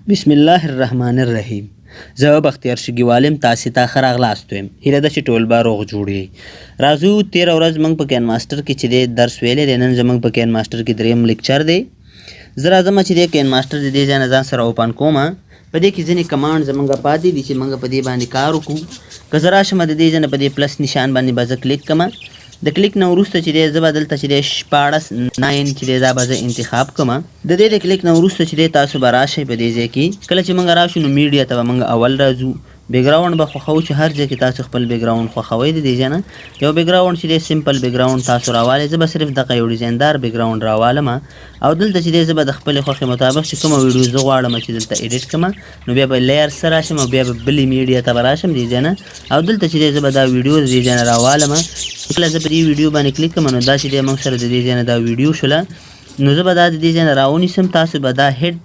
بسم الله الرحمن الرحیم. زه بختیار شګیوالم، تاسې ته ښه راغلاست وایم. هیله ده چې ټول به روغ جوړ یې. راځو تېره ورځ موږ په کین ماسټر کې چې دی درس ویلی دی، نن زموږ په کین ماسټر کې دریم لیکچر دی. زه راځم چې دی کین ماسټر د دې ځای نه ځان سره اوپن کومه. په دې کې ځینې کمانډ زموږ پاتې دي چې موږ په دې باندې کار وکړو. که زه راشم د دې ځای نه په دې پلس نشان باندې به زه کلیک کړم. د کلیک نه وروسته چې دی زه به دلته چې دی 14 چې دی دا به زه انتخاب کړم. د دې د کلیک نه وروسته چې دی تاسو به راشئ په دې ځای کې. کله چې موږ راشو نو میډیا ته به موږ اول راځو. بیکګراوند به خوښوو چې هر ځای کې تاسو خپل بیکګراوند خوښوئ. د دې ځای نه یو بیکګراوند چې دی سمپل بیکګراوند تاسو راوالئ. زه به صرف دغه یو ډیزایندار بیکګراوند راوالم او دلته چې دی زه به د خپلې خوښې مطابق چې کومه ویډیو زه غواړم چې دلته ایډیټ کړم نو بیا به لیرز ته راشم او بیا به بلې میډیا ته به راشم دې ځای نه او دلته چې دی زه به دا ویډیو د دې ځای نه راوالم. کله زه په دې ویډیو باندې کلیک کړم نو دا چې دی موږ سره د دې ځای نه دا ویډیو شوله نو زه به دا د دې ځای نه راونیسم. تاسو به دا هیډ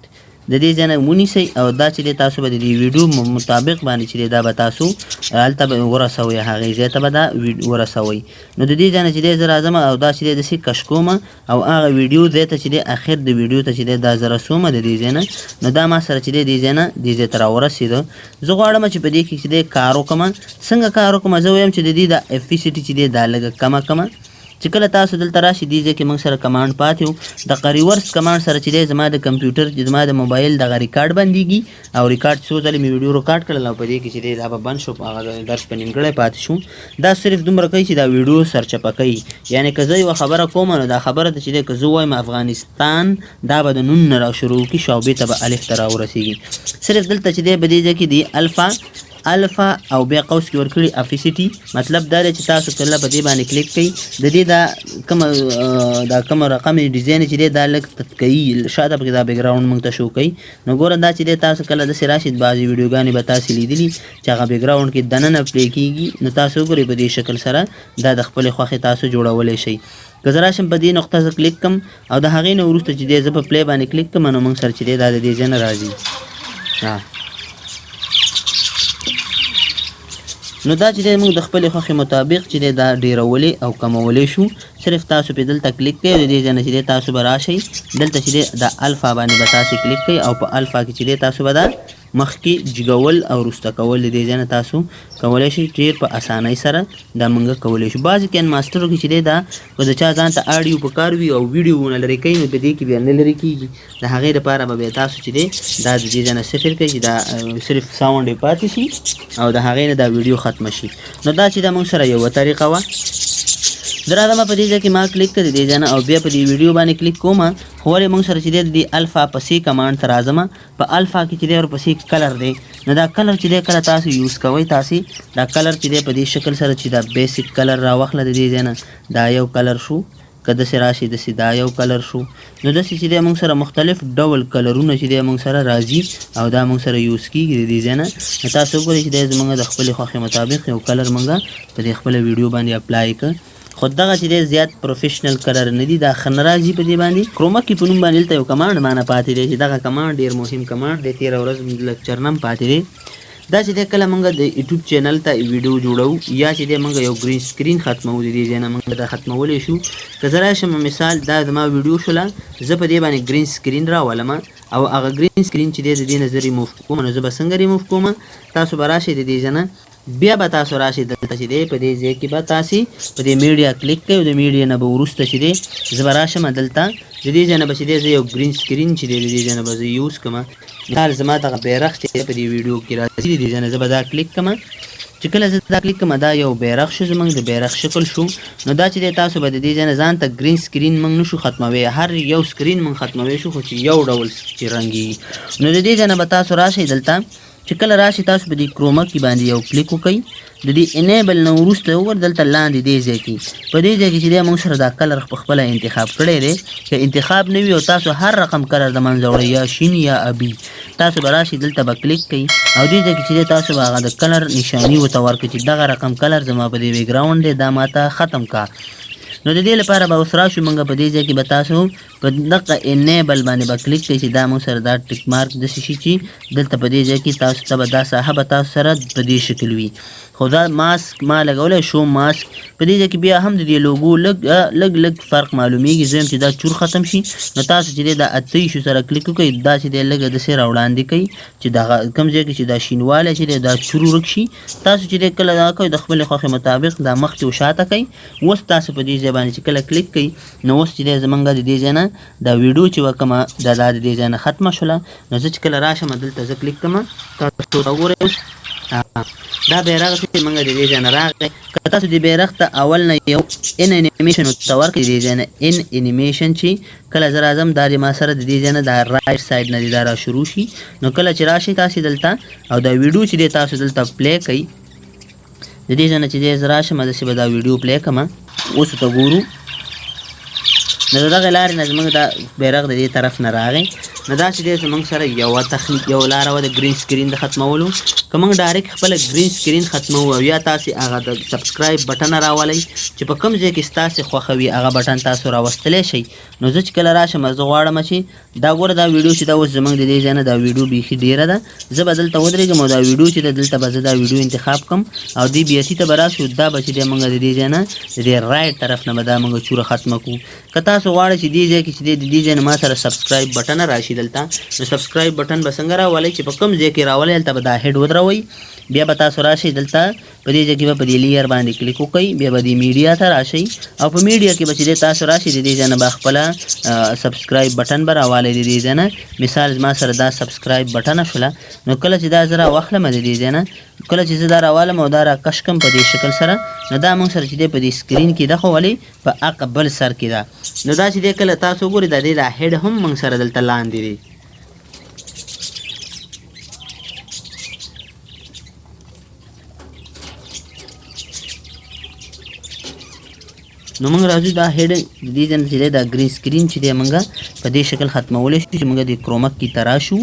د دې ځای نه ونیسئ او دا چې دی تاسو به د دې ویډیو مطابق باندې چې دی دا به تاسو هلته به ورسوئ، هغې ځای ته به دا ورسوئ. نو د دې ځای نه چې دی زه راځم او دا چې دی داسې کش کوم او هغه ویډیو ځای ته چې دی اخر د ویډیو ته چې دی دا زه رسوم د دې ځای نه نو دا ما سره چې دی دې ځای نه دې ځای ته راورسېده. زه غواړم چې په دې کې چې دی کار وکړم. څنګه کار وکړم؟ زه وایم چې د دې د افیسیټي چې دی دا لږه کمه کړم. چې کله تاسو دلته راشي دې ځای کې موږ سره کمانډ پاتې و. دغه ریورس کمانډ سره چې دی زما د کمپیوټر زما د موبایل دغه ریکارډ بندېږي او ریکارډ څو ځلې مې ویډیو ریکارډ کړل او په دې کې چې دی دا به بند شو، هغه درس په نیمګړی پاتې شو. دا صرف دومره کوي چې دا ویډیو سرچپه کوي. یعنې که زه یوه خبره کوم نو دا خبره ده چې دی که زه وایم افغانستان دا به د نون نه را شروع کړي، شعبې ته به الف ته راورسېږي. صرف دلته چې دی په دې ځای کې دی الفا او بیا قوس کې ورکړي افیسیټي. مطلب دا دی چې تاسو کله په دې باندې کلیک کوئ د دې دا کومه رقم ډیزاین چې دی دا لږ کوي شاته پکې دا بیکګراوند موږ ته شو کوي. نو ګوره دا چې دی تاسو کله داسې راشي بعضې ویډیوګانې به تاسې لیدلي چې هغه بیکګراوند کې دننه پلی کېږي نو تاسو وګورئ په دې شکل سره دا د خپلې خوښې تاسو جوړولی شئ. که زه راشم په دې نقطه زه کلیک کړم او د هغې نه وروسته چې دی زه په پلی باندې کلیک کړم نو موږ سره چې دی دا د دې ځای نه راځي. نو دا چې دی موږ د خپلې خوښې مطابق چې دی دا ډېرولی او کمولی شو. صرف تاسو پې دلته کلیک کوئ د دې ځای نه چې دی تاسو به راشئ دلته چې دی د الفا باندې به تاسې کلیک کوئ او په الفا کې چې دی تاسو به دا مخکې جګول او وروسته کول د دې ځای نه تاسو کولی شئ. ډېر په اسانۍ سره دا موږ کولی شو. بعضې کین ماسټرو کې چې دی دا که د چا ځان ته اډیو په کار وي او ویډیو ونه لرې کوي نو په دې کې بیا نه لرې کېږي. د هغې دپاره به بیا تاسو چې دی دا د دې ځای نه صفر کوئ چې دا صرف ساونډ یې پاتې شي او د هغې نه دا ویډیو ختمه شي. نو دا چې دا موږ سره یوه طریقه وه. زه راځم په دې ځای کې ما کلیک کړ د دې ځای نه او بیا په دې ویډیو باندې کلیک کوم خو ولې موږ سره چې دی د الفا پسې کمانډ ته راځم. په الفا کې چې دی ورپسې کلر دی نو دا کلر چې دی کله تاسو یوز کوئ تاسې دا کلر چې دی په دې شکل سره چې دا بیسیک کلر راواخله د دې ځای نه دا یو کلر شو. که داسې راشي داسې دا یو کلر شو. نو داسې چې دی موږ سره مختلف ډول کلرونه چې دی موږ سره راځي او دا موږ سره یوز کېږي د دې ځای نه. نو تاسو وګورئ چې دی زموږ د خپلې خوښې مطابق یو کلر موږ په دې خپله ویډیو باندې اپلای کړ. خو دغه چې دی زیات پروفیشنل کلر نه دي، دا ښه نه راځي په دې باندې. کروما کې په نوم باندې دلته یو کمانډ مانه پاتې دی چې دغه کمانډ ډېر مهم کمانډ دی. تېره ورځ لیکچر نه هم پاتې دی. دا چې دی کله موږ د یوټیوب چینل ته ویډیو جوړوو یا چې دی موږ یو ګرین سکرین ختموو د دې ځای نه موږ دا ختمولی شو. که زه راشم مثال دا زما ویډیو شوله زه په دې باندې ګرین سکرین راولم او هغه ګرین سکرین چې دی د دې نه زه ریموف کوم نو زه به څنګه ریموف کوم؟ تاسو به راشئ د دې ځای نه بیا به تاسو راشئ دلته چې دی په دې ځای کې به تاسې په دې میډیا کلیک کوئ او د میډیا نه به وروسته چې دی زه به راشم دلته د دې ځای نه به چې دی زه یو ګرین سکرین چې دی د دې ځای نه به زه یوز کړم. مثال زما دغه بیرغ چې دی په دې ویډیو کې راځي د دې ځای نه زه به دا کلیک کړم. چې کله زه دا کلیک کړم دا یو بیرغ شو زموږ د بیرغ شکل شو. نو دا چې دی تاسو به د دې ځای نه ځان ته ګرین سکرین موږ نشو ختموی، هر یو سکرین موږ ختموی شو خو چې یو ډول چې رنګېږي. نو د دې ځای نه به تاسو راشئ دلته چې کله راشي تاسو په دې کروما کې باندې یو کلیک وکئ د دې انیبل نه وروسته وګور دلته لاندې دې ځای کې په دې ځای کې چې دی موږ سره دا کلر په خپله انتخاب کړی دی. که انتخاب نه وي او تاسو هر رقم کلر د منځه وړئ یا شین یا ابي تاسو به راشئ دلته به کلیک کوئ او دې ځای کې چې دی تاسو به هغه د کلر نشاني ورته ورکړئ چې دغه رقم کلر زما په دې بیکګراوند دی دا ماته ختم کا. نو د دې لپاره به اوس راشو موږ په دې ځای کې به تاسو په دغه انیبل باندې به کلیک کوئ چې دا موږ سره دا ټیک مارک داسې شي چې دلته په دې ځای کې تاسو ته به دا ساحه به تاسو سره په دې شکل وي. خو دا ماسک ما لګولی شو ماسک په دې ځای کې بیا هم د دې لوګو لږ فرق معلومیږي. زه یم چې دا چور ختم شي نو تاسو چې دی دا 28 سره کلیک وکړئ دا چې دی لږه داسې راوړاندې کوي چې دغه کوم ځای کې چې دا شینوالی چې دی دا چور ورک شي. تاسو چې دی کله دا کوئ د خپلې خوښې مطابق دا مخکې و شاته کوئ. اوس تاسو په دې ځای باندې چې کله کلیک کوئ نو اوس چې دی زمونږ د دې ځای نه دا ویډیو چې وه کومه دا د دې ځای نه ختمه شوله. نو زه چې کله راشم دلته زه کلیک کوم تاسو وګورئ اوس دا بیرغ چې موږ د دې ځای نه راغی. که تاسو د بیرغ ته اول نه یو ان انیمیشن ورته ورکړئ د دې ځای نه ان انیمیشن چې کله زه راځم دا د ما سره د دې ځای نه دا رایټ سایډ نه دا را شروع شي. نو کله چې راشئ تاسې دلته او دا ویډیو چې دی تاسو دلته پلی کوئ د دې ځای نه چې دی زه راشم داسې به دا ویډیو پلی کړم. اوس ورته ګورو نو د دغې لارې نه زموږ دا بیرغ د دې طرف نه راغی. نو دا چې دی زموږ سره یوه تخنیک یو لاره وه د ګرین سکرین د ختمولو. که موږ ډایرکټ خپله ګرین سکرین ختموو او یا تاسې هغه د سبسکرایب بټن راولئ چې په کوم ځای کې ستاسې خوښه وي هغه بټن تاسو راوستلی شئ. نو زه چې کله راشم زه غواړم چې دا ګوره دا ویډیو چې دا اوس زموږ د دې ځای نه دا ویډیو بیخي ډېره ده. زه به دلته ودرېږم او دا ویډیو چې ده دلته به زه دا ویډیو انتخاب کړم او دې بیاتي ته به راشو. دا به چې دی موږ د دې ځای نه د دې رایټ طرف نه به دا موږ چوره ختمه کړو. که تاسو غواړئ چې دې ځای کې چې دی د دې ځای نه ما سره سبسکرایب بټن راشي دلته نو سبسکرایب بټن به څنګه راولئ چې په کوم ځای کې راولئ هلته به دا هیډ ودروئ. بیا به تاسو راشئ دلته په دې ځای کې به په دې لیر باندې کلیک وکړئ. بیا به دې میډیا ته راشئ او په میډیا کې به چې دی تاسو راشئ د دې ځای نه به خپله سبسکرایب بټن به راوالی د دې ځای نه. مثال زما سره دا سبسکرایب بټنه شوله نو کله چې دا زه راواخلم د دې ځای نه کله چې زه دا راوالم او دا راکش کړم په دې شکل سره نو دا موږ سره چې دی په دې سکرین کې ده خو ولې په هغه بل سر کې ده. نو دا چې دی کله تاسو وګورئ د دې دا هیډ هم موږ سره دلته لاندې دی. نو موږ راځو دا هیډ د دې ځای نه چې دی دا ګرین سکرین چې دی موږ په دې شکل ختمولی شو چې موږ د کرومک کې ته راشو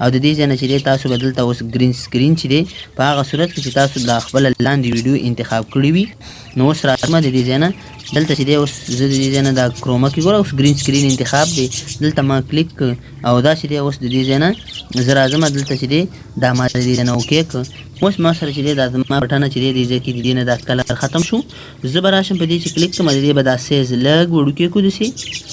او د دې ځای نه چې دی تاسو به دلته اوس ګرین سکرین چې دی په هغه صورت کې چې تاسو دا خپله لاندې ویډیو انتخاب کړي وي. نو اوس راځم د دې ځای نه دلته چې دی اوس زه د دې ځای نه دا کرومک کې ګوره اوس ګرین سکرین انتخاب دی دلته ما کلیک او دا چې دی اوس د دې ځای نه زه راځم دلته چې دی دا ما د دې ځای نه اوکې کړ. اوس ما سره چې دی دا زما بټنه چې دی دې ځای کې د دې نه دا کلر ختم شو. زه به راشم په دې چې کلیک کړم د دې به دا سیز لږ وړوکی کړو داسې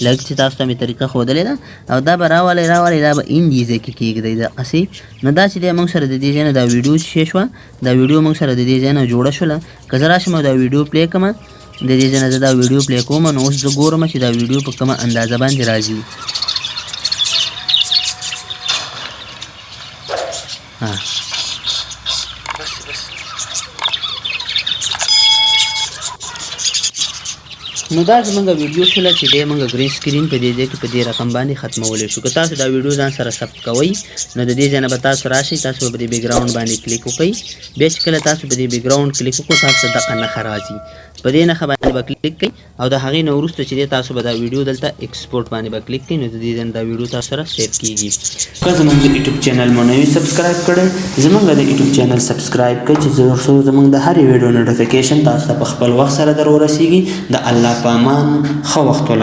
لږ چې تاسو ته مې طریقه ښودلې ده او دا به راولئ دا به ان دې ځای کې کېږدئ دقسې. نو دا چې دی موږ سره د دې ځای نه دا ویډیو چې شوه دا ویډیو موږ سره د دې ځای نه جوړه شوله. که زه راشم او دا ویډیو پلی کړم د دې ځای نه زه دا ویډیو پلی کوم نو اوس زه ګورم چې دا ویډیو په کومه اندازه باندې راځي. نو دا زمونږ ویډیو شوله چې دی موږ ګرین سکرین په دې ځای کې په دې رقم باندې ختمولی شو. که تاسو دا ویډیو ځان سره ثبت کوئ نو د دې ځای نه به تاسو راشئ تاسو به په دې بیکګراونډ باندې کلیک وکړئ. بیا چې کله تاسو په دې بیکګراونډ کلیک وکړو تاسو ته دغه نښه راځي په دې نښه باندې به کلیک کوئ او د هغې نه وروسته چې دی تاسو به دا ویډیو دلته ایکسپورټ باندې به کلیک کوئ نو د دې ځای نه دا ویډیو تاسو سره سیف کېږي. که زموږ د یوټیوب چینل مو نه وي سبسکرایب کړی زموږ د یوټیوب چینل سبسکرایب کړئ چې زموږ د هرې ویډیو نوټیفیکیشن تاسو ته په خپل وخت سره در ورسیږي. د الله په امان ښه وخت ولرئ.